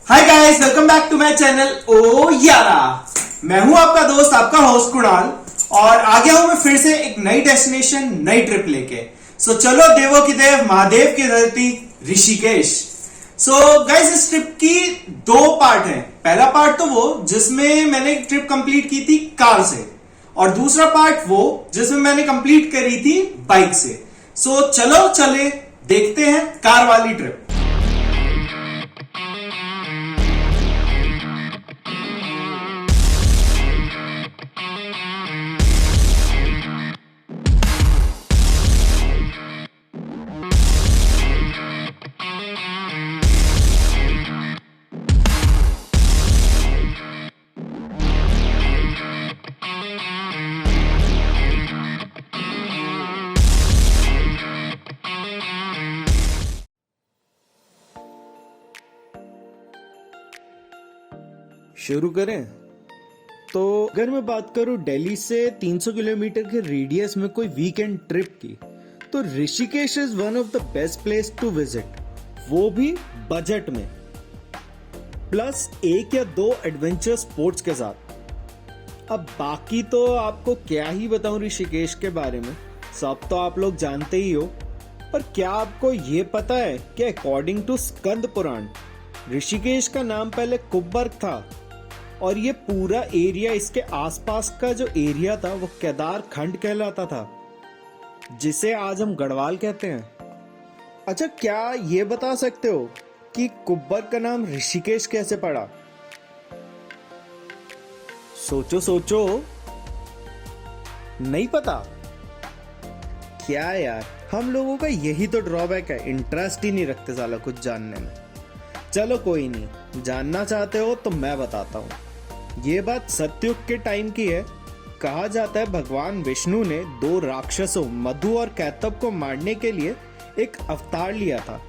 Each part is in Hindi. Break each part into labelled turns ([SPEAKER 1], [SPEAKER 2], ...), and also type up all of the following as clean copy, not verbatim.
[SPEAKER 1] Hi guys, welcome back to my channel ओ यारा। मैं हूं आपका दोस्त, आपका होस्ट कुणाल, और आ गया हूं मैं फिर से एक नई डेस्टिनेशन, नई ट्रिप लेके। सो चलो देवों की देव, महादेव की धरती, ऋषिकेश। सो गाइस, इस ट्रिप की दो पार्ट हैं। पहला पार्ट तो वो जिसमें मैंने ट्रिप कंप्लीट की थी कार से, और दूसरा पार्ट वो जिसमें मैंने कंप्लीट करी थी बाइक से। सो चलो चले देखते हैं कार वाली ट्रिप।
[SPEAKER 2] शुरू करें तो अगर मैं बात करूं दिल्ली से 300 किलोमीटर के रेडियस में कोई वीकेंड ट्रिप की, तो Rishikesh is one of the best place to visit, वो भी बजट में, प्लस एक या दो एडवेंचर स्पोर्ट्स के साथ। अब बाकी तो आपको क्या ही बताऊं ऋषिकेश के बारे में, सब तो आप लोग जानते ही हो। पर क्या आपको ये पता है कि अकॉर्डिंग टू स्कंद पुराण, ऋषिकेश का नाम पहले कुब्बर्ग था, और ये पूरा एरिया, इसके आसपास का जो एरिया था वो केदार खंड कहलाता था, जिसे आज हम गढ़वाल कहते हैं। अच्छा, क्या ये बता सकते हो कि कुब्बर्ग का नाम ऋषिकेश कैसे पड़ा? सोचो सोचो, नहीं पता क्या यार, हम लोगों का यही तो ड्रॉबैक है, इंटरेस्ट ही नहीं रखते साला कुछ जानने में। चलो कोई नहीं, जानना चाहते हो तो मैं बताता हूँ। ये बात सतयुग के टाइम की है। कहा जाता है भगवान विष्णु ने दो राक्षसों मधु और कैतव को मारने के लिए एक अवतार लिया था,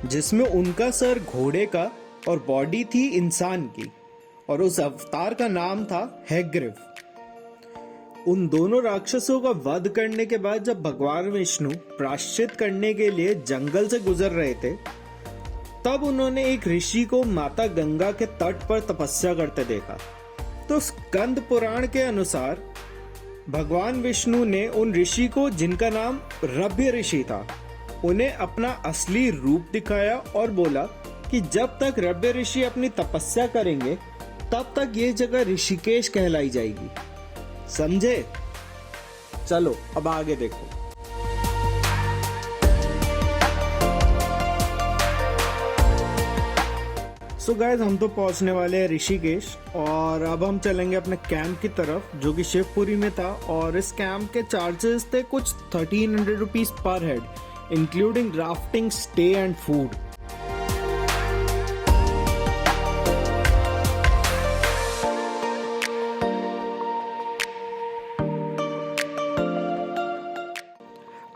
[SPEAKER 2] जिसमें उनका सर घोड़े का और बॉडी थी इंसान की, और उस अवतार का नाम था हैग्रीव। उन दोनों राक्षसों का वध करने के बाद जब भगवान विष्णु प्रायश्चित करने के लिए जंगल से गुजर रहे थे, तब उन्होंने एक ऋषि को माता गंगा के तट पर तपस्या करते देखा। तो स्कंद पुराण के अनुसार भगवान विष्णु ने उन ऋषि को, जिनका नाम रभ्य ऋषि था, उन्हें अपना असली रूप दिखाया और बोला कि जब तक रभ्य ऋषि अपनी तपस्या करेंगे तब तक ये जगह ऋषिकेश कहलाई जाएगी। समझे? चलो अब आगे देखो। सो गाइस, हम तो पहुंचने वाले हैं ऋषिकेश, और अब हम चलेंगे अपने कैंप की तरफ, जो कि शिवपुरी में था। और इस कैंप के चार्जेस थे कुछ 1300 rupees per head, including rafting, stay and food.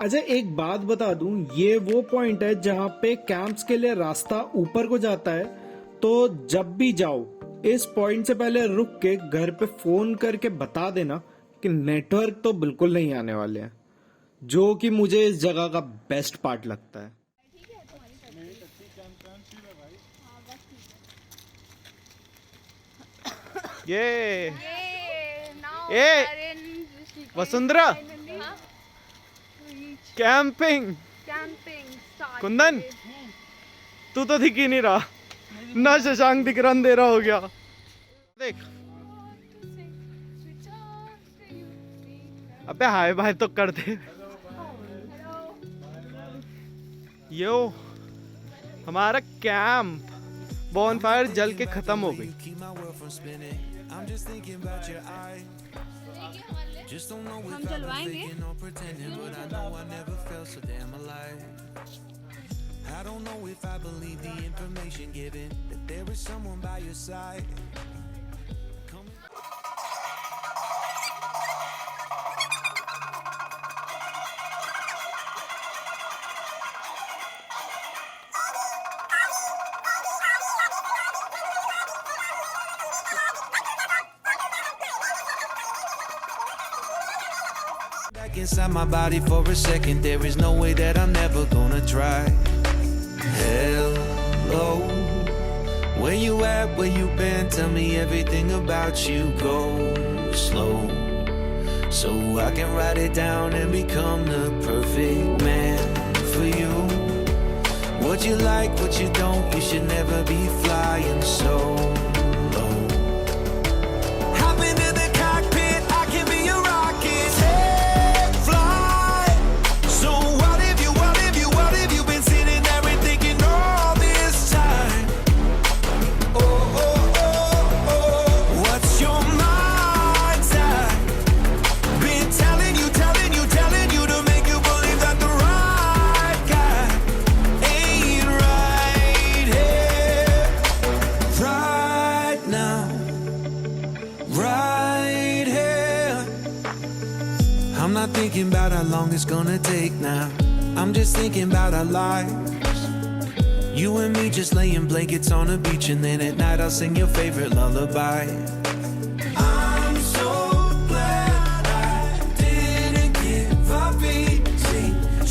[SPEAKER 2] अच्छा, एक बात बता दूं, ये वो पॉइंट है जहां पे कैंप्स के लिए रास्ता ऊपर को जाता है। तो जब भी जाओ, इस पॉइंट से पहले रुक के घर पे फोन करके बता देना कि नेटवर्क तो बिल्कुल नहीं आने वाले हैं, जो कि मुझे इस जगह का बेस्ट पार्ट लगता है। ये वसुंधरा कैंपिंग कुंदन, तू तो दिख ही नहीं रहा ना, शशांक दिख रहा, अंधेरा हो गया। देख, अबे हाय भाई तो कर दे। यो, हमारा कैंप बॉनफायर जल के खत्म हो गई।
[SPEAKER 3] हम जलवाएंगे।
[SPEAKER 4] I don't know if I believe the information given that there is someone by your side. Back inside my body for a second, there is no way that I'm never gonna try. Hello, Where you at, where you been, tell me everything about you. Go slow, so I can write it down and become the perfect man for you. What you like, what you don't, you should never be flying solo. Hop into the cockpit, I can be your rocket. Hey, fly. So what if you been sitting there and thinking all this time? Oh, oh, oh, oh. What's your mind's at? Been telling you to make you believe that the right guy ain't right here, right now, right here. I'm not thinking about how long it's gonna take now. I'm just thinking about our lives. You and me just laying blankets on a beach, and then at night I'll sing your favorite lullaby. I'm so glad I didn't give up easy,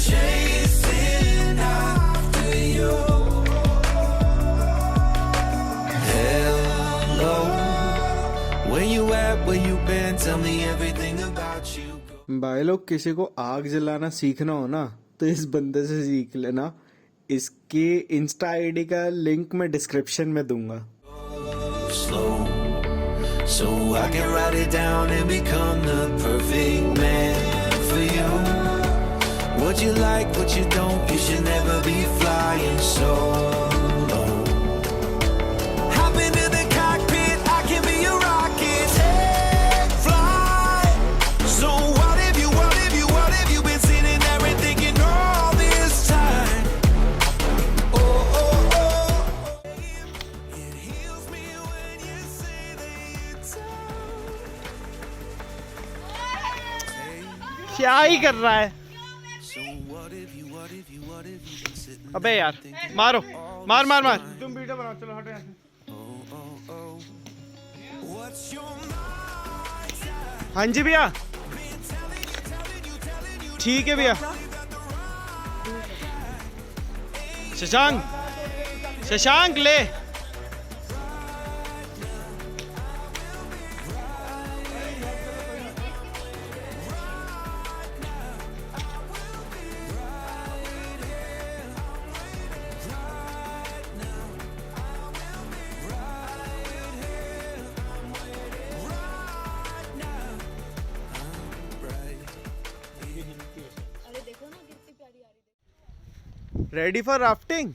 [SPEAKER 4] chasing after you. Hello, where you at, where you been, tell me everything about you.
[SPEAKER 2] भाई लोग, किसी को आग जलाना सीखना हो ना तो इस बंदे से सीख लेना। इसकी इंस्टा आईडी का लिंक मैं डिस्क्रिप्शन में दूंगा।
[SPEAKER 4] Slow, so I can write it down and become the perfect man for you. What you like, what you don't, you should never be flying solo. Hop into the cockpit, I can be your rocket. Hey, fly. So what if you been sitting there and thinking all this time? Oh, oh, oh. It heals me when you say that it's
[SPEAKER 5] क्या ही कर रहा है?
[SPEAKER 4] so what if you been sitting
[SPEAKER 5] अबे यार, मारो, मार मार मार। तुम वीडियो बनाओ, चलो हटो यहाँ से।
[SPEAKER 4] what's your mind?
[SPEAKER 5] हाँ जी भैया, ठीक है भैया। शशांक, शशांक ले। Ready for rafting?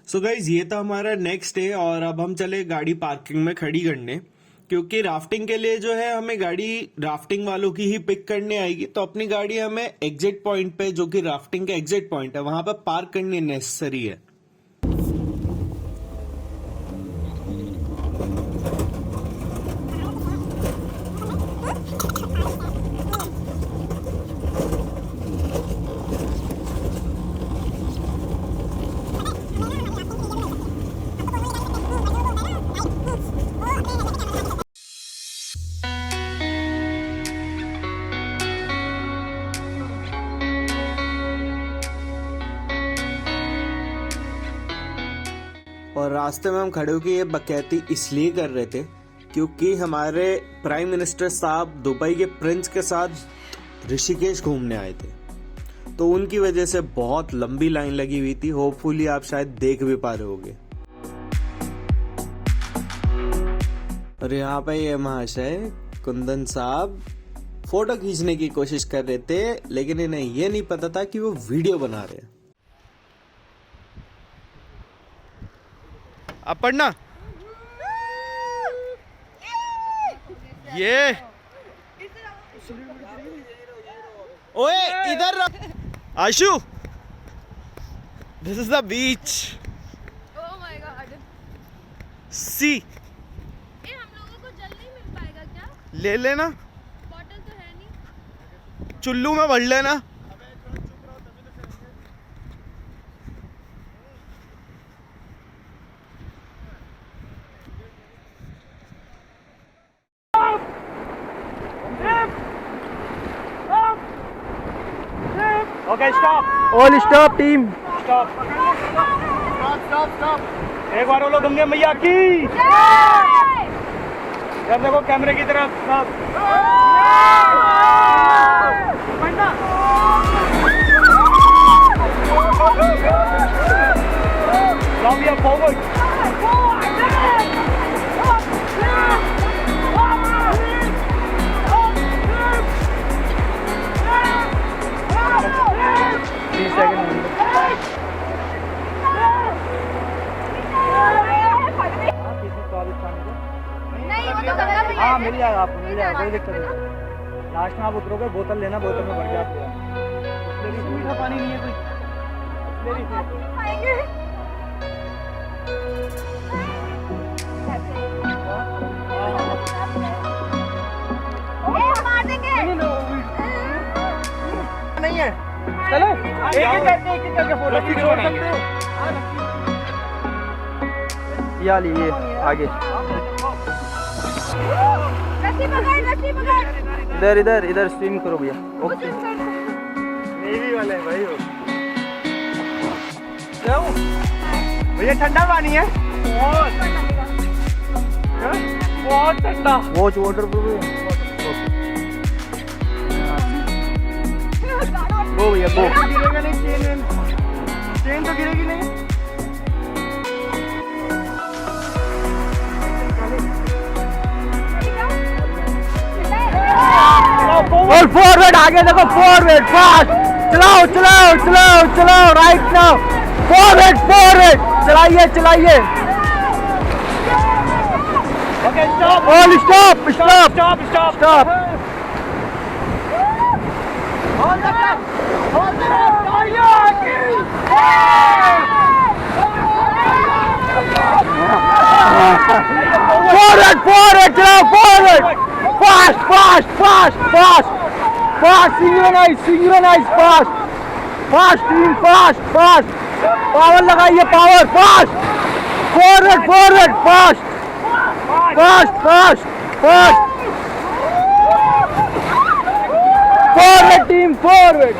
[SPEAKER 2] So guys, ये था हमारा नेक्स्ट डे और अब हम चले गाड़ी पार्किंग में खड़ी करने, क्योंकि राफ्टिंग के लिए जो है हमें गाड़ी राफ्टिंग वालों की ही पिक करने आएगी। तो अपनी गाड़ी हमें एग्जिट पॉइंट पे, जो कि राफ्टिंग का एग्जिट पॉइंट है, वहां पर पार्क करनी नेसेसरी है। और रास्ते में हम खड़े होकर ये बकैती इसलिए कर रहे थे क्योंकि हमारे प्राइम मिनिस्टर साहब दुबई के प्रिंस के साथ ऋषिकेश घूमने आए थे, तो उनकी वजह से बहुत लंबी लाइन लगी हुई थी। होपफुली आप शायद देख भी पा रहे होगे। और यहाँ पे ये महाशय कुंदन साहब फोटो खींचने की कोशिश कर रहे थे, लेकिन इन्हें ये नहीं पता था कि वो वीडियो बना रहे हैं।
[SPEAKER 5] अब पढ़ना। ये ओए इधर Ashu, this is the beach.
[SPEAKER 3] Oh my God.
[SPEAKER 5] See
[SPEAKER 3] हम लोगों को जल्दी मिल पाएगा क्या?
[SPEAKER 5] ले लेना,
[SPEAKER 3] बॉटल तो है नहीं।
[SPEAKER 5] चुल्लू में भर लेना। Okay, stop. All stop, team. Stop. एक बार बोलो गंगे मैया की। यार देखो कैमरे की तरफ सब। Now we are forward.
[SPEAKER 3] नहीं वो तो गंगा मैया
[SPEAKER 5] हाँ
[SPEAKER 3] है।
[SPEAKER 5] मिल जाएगा आपको, मिल जाएगा, कोई दिक्कत नहीं। लास्ट में आप उतरोगे, बोतल लेना, बोतल में भर के आप लेना। मीठा पानी नहीं है कोई।
[SPEAKER 3] पाएंगे। मार देंगे।
[SPEAKER 5] नहीं है। चलो एक करके फोटो छोड़ सकते हो। या लीजिए आगे।
[SPEAKER 3] रस्सी पकड़, रस्सी पकड़।
[SPEAKER 5] इधर इधर इधर स्विम करो भैया। ओके नेवी वाले भाई हो। भैया ठंडा पानी है बहुत ठंडा। वॉच वाटर प्रूफ है। गो भैया गो। गिरेगा नहीं, चेन तो गिरेगी नहीं। और फॉरवर्ड आगे देखो, फॉरवर्ड फास्ट चलाओ चलाओ चलाओ चलाओ राइट नाउ फॉरवर्ड फॉरवर्ड चलाइए चलाइए। Okay stop all stop stop stop stop stop. Forward forward चलाओ forward fast fast fast fast fast synchronise synchronise fast fast team fast fast power लगाइए power fast forward forward fast fast fast fast forward team forward.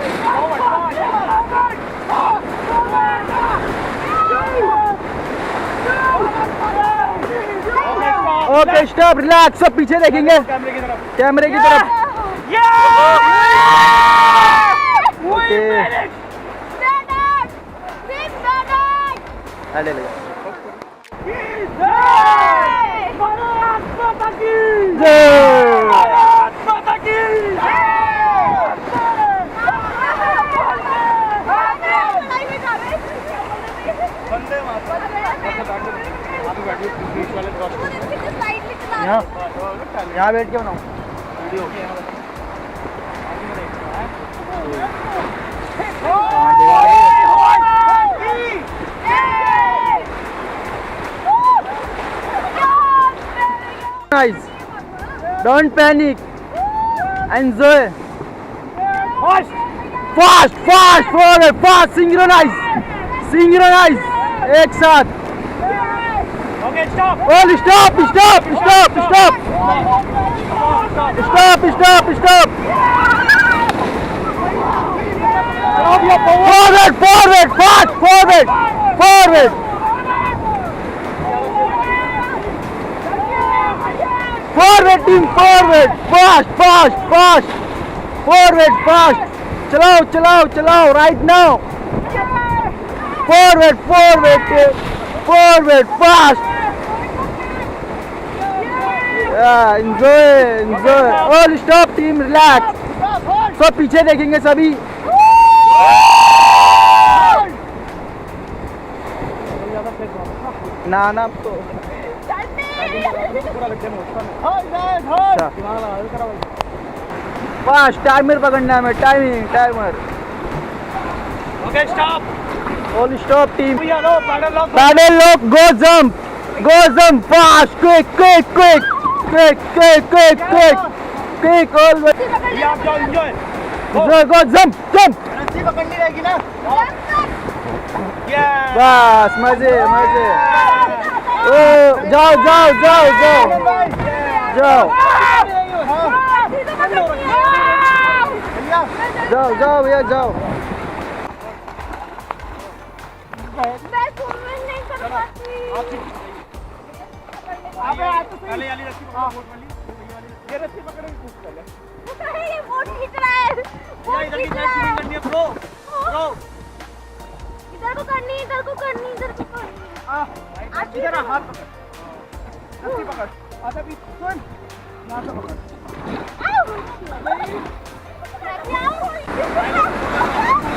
[SPEAKER 5] Okay stop relax, सब पीछे देखेंगे कैमरे की तरफ। ओके ले ले यहाँ बैठ के बनाओ video. Don't panic. Enjoy. Fast, fast, fast, forward, fast. Synchronize, synchronize. एक साथ. Okay, stop. All stop, stop, stop, stop. Stop, stop, stop. Forward, forward, fast, forward, forward. Forward team, forward, fast, fast, fast, forward, fast. चलाओ, चलाओ, चलाओ, right now. Forward, forward, forward, fast. Yeah, enjoy, enjoy. All stop team, relax. सब पीछे देखेंगे सभी. ना ना तो फास्ट टाइमर पकड़ना है, timing timer. Okay stop all stop team paddle lock go jump fast quick quick quick quick quick quick quick quick always go jump jump. रस्सी पकड़नी रहेगी ना। बस मजे मजे। ओ जाओ जाओ जाओ जाओ जाओ जाओ जाओ भैया जाओ।
[SPEAKER 3] मैं
[SPEAKER 5] ये रस्सी पकड़ के पूछ पहले।
[SPEAKER 3] ये बोट खींच रहा है, बोट खींच रहा है। इधर को करनी, इधर को करनी, इधर को करनी।
[SPEAKER 5] इधर आ, हाथ पकड़, रस्सी पकड़, आधा भी सुन, यहाँ से पकड़।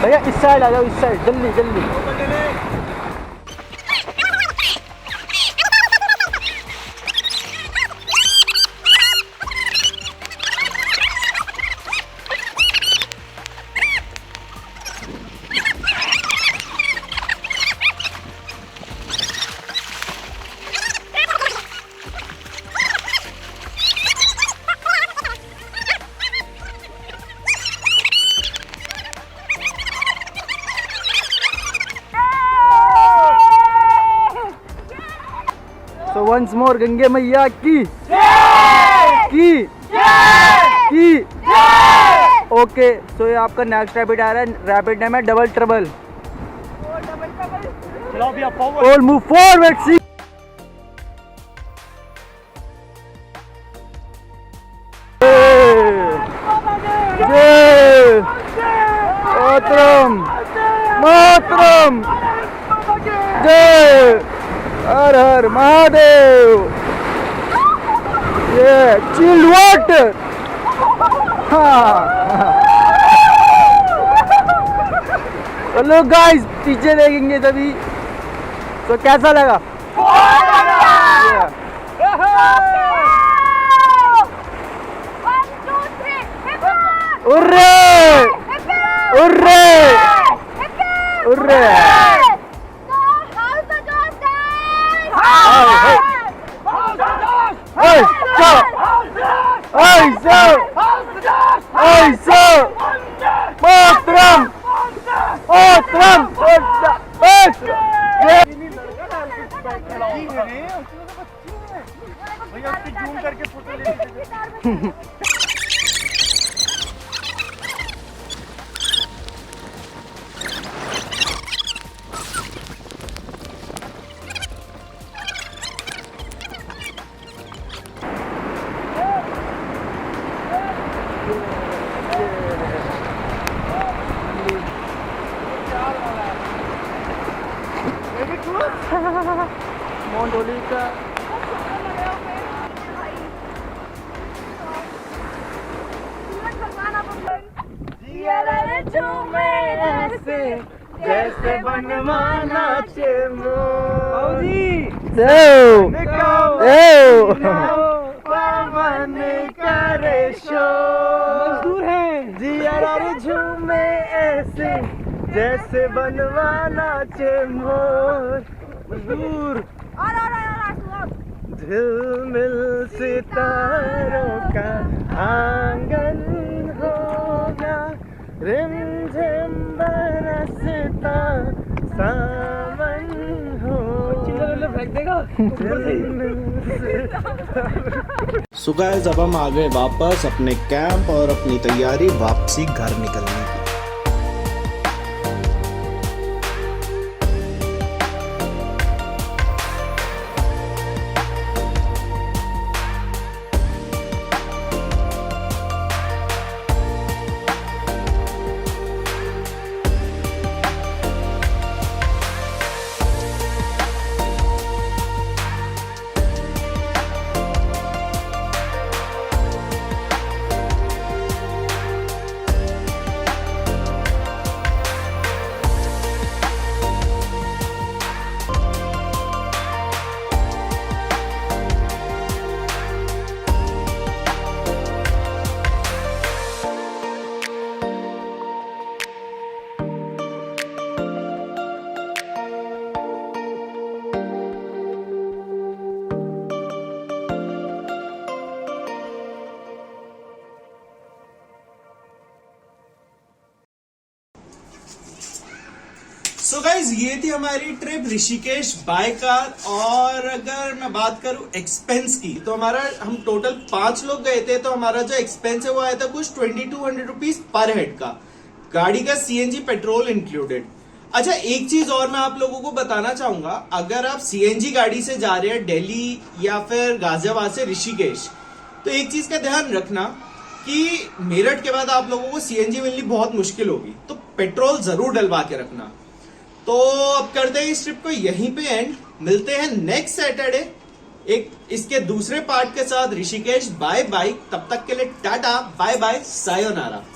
[SPEAKER 5] भैया इस साइड आ जाओ, इस साइड जल्दी जल्दी। So once more गंगे मैया की ओके। सो ये आपका नेक्स्ट रैपिड आ रहा है, रैपिड नेम है double trouble. All move forward सी। मातरम मातरम जय हर हर महादेव। ये चिल्ड वाटर। चलो गाइस पीछे देखेंगे तभी। तो कैसा लगा? उर्रे उर्रे उर्रे। मातरम मातरम। भैया उसकी जूम करके फोटो ले। मोंडोली का जैसे बनवाना पवन करे शोर है जिया झूमे ऐसे जैसे बनवाना चे मोर मजदूर। दिल मिल सितारों का आंगन होगा रिमझिम बरसता सावन हो।
[SPEAKER 2] सो गाइस अब हम आ गए वापस अपने कैंप और अपनी तैयारी वापसी घर निकलने की।
[SPEAKER 1] सो गाइज ये थी हमारी ट्रिप ऋषिकेश बाय कार। और अगर मैं बात करूं एक्सपेंस की तो हमारा हम टोटल 5 लोग गए थे, तो हमारा जो एक्सपेंस है वो आया था कुछ 2200 रुपीज पर हेड का, गाड़ी का CNG पेट्रोल इंक्लूडेड। अच्छा, एक चीज और मैं आप लोगों को बताना चाहूंगा, अगर आप सीएनजी गाड़ी से जा रहे हैं दिल्ली या फिर गाजियाबाद से ऋषिकेश, तो एक चीज का ध्यान रखना कि मेरठ के बाद आप लोगों को सीएनजी मिलनी बहुत मुश्किल होगी, तो पेट्रोल जरूर डलवा के रखना। तो अब करते हैं इस ट्रिप को यहीं पे एंड, मिलते हैं नेक्स्ट सैटरडे एक इसके दूसरे पार्ट के साथ ऋषिकेश। बाय बाय, तब तक के लिए टाटा बाय बाय सायोनारा।